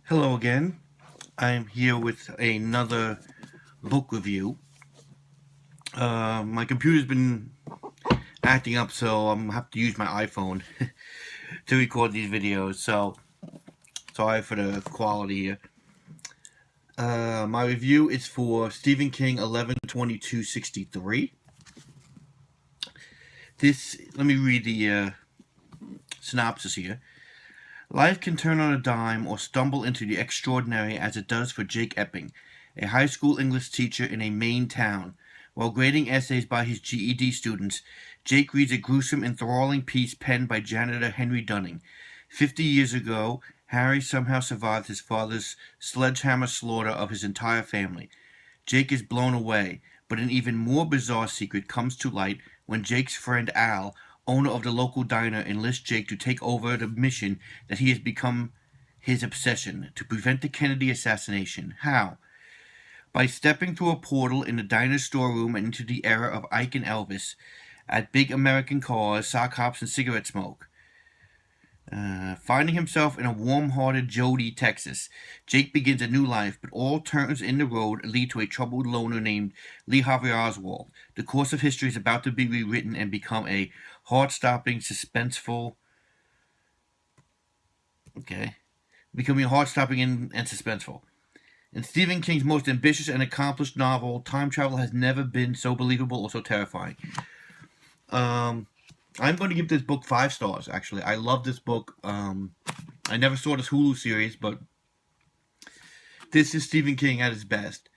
Hello again. I'm here with another book review. My computer's been acting up, so I'm gonna have to use my iPhone to record these videos. So sorry for the quality here. My review is for Stephen King 11/22/63. Let me read the synopsis here. Life can turn on a dime or stumble into the extraordinary as it does for Jake Epping, a high school English teacher in a Maine town. While grading essays by his GED students, Jake reads a gruesome, enthralling piece penned by janitor Henry Dunning. 50 years ago, Harry somehow survived his father's sledgehammer slaughter of his entire family. Jake is blown away, but an even more bizarre secret comes to light when Jake's friend Al, owner of the local diner, enlists Jake to take over the mission that he has become his obsession, to prevent the Kennedy assassination. How? By stepping through a portal in the diner's storeroom and into the era of Ike and Elvis, at big American cars, sock hops, and cigarette smoke. Finding himself in a warm-hearted Jody, Texas, Jake begins a new life, but all turns in the road lead to a troubled loner named Lee Harvey Oswald. The course of history is about to be rewritten and become a heart-stopping, suspenseful... becoming heart-stopping and suspenseful. In Stephen King's most ambitious and accomplished novel, time travel has never been so believable or so terrifying. I'm going to give this book 5 stars, actually. I love this book. I never saw this Hulu series, but this is Stephen King at his best.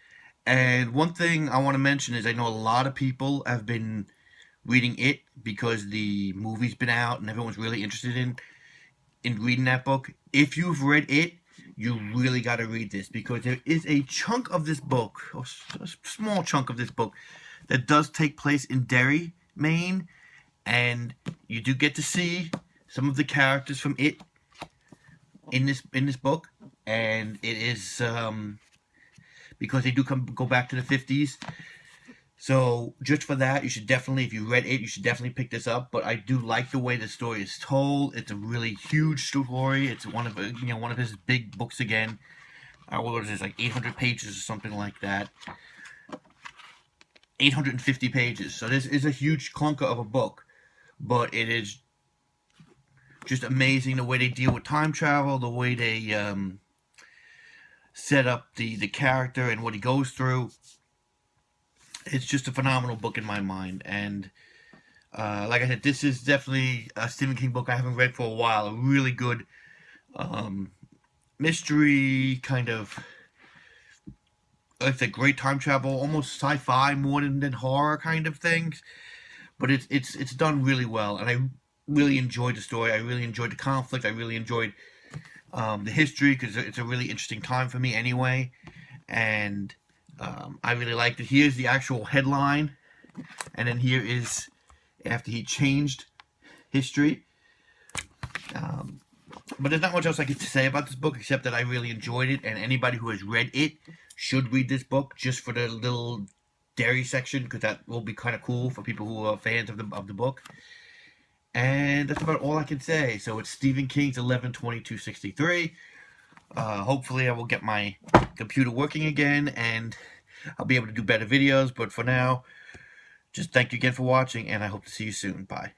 And one thing I want to mention is I know a lot of people have been reading it because the movie's been out and everyone's really interested in reading that book. If you've read it, you really got to read this, because there is a chunk of this book, a small chunk of this book, that does take place in Derry, Maine, and you do get to see some of the characters from it in this book, and it is because they do go back to the 50s. So just for that, you should definitely, if you read it, you should definitely pick this up. But I do like the way the story is told. It's a really huge story. It's one of his big books again. What is this, like 800 pages or something like that? 850 pages. So this is a huge clunker of a book, but it is just amazing the way they deal with time travel, the way they set up the character and what he goes through. It's just a phenomenal book in my mind, and like I said, this is definitely a Stephen King book I haven't read for a while. A really good mystery kind of, it's a great time travel, almost sci-fi more than horror kind of things, but it's done really well, and I really enjoyed the story. I really enjoyed the conflict. I really enjoyed the history, because it's a really interesting time for me anyway, and I really liked it. Here's the actual headline, and then here is after he changed history. But there's not much else I get to say about this book, except that I really enjoyed it, and anybody who has read it should read this book just for the little dairy section, because that will be kind of cool for people who are fans of the book. And that's about all I can say. So it's Stephen King's 11/22/63. Hopefully I will get my computer working again, and I'll be able to do better videos. But for now, just thank you again for watching, and I hope to see you soon. Bye.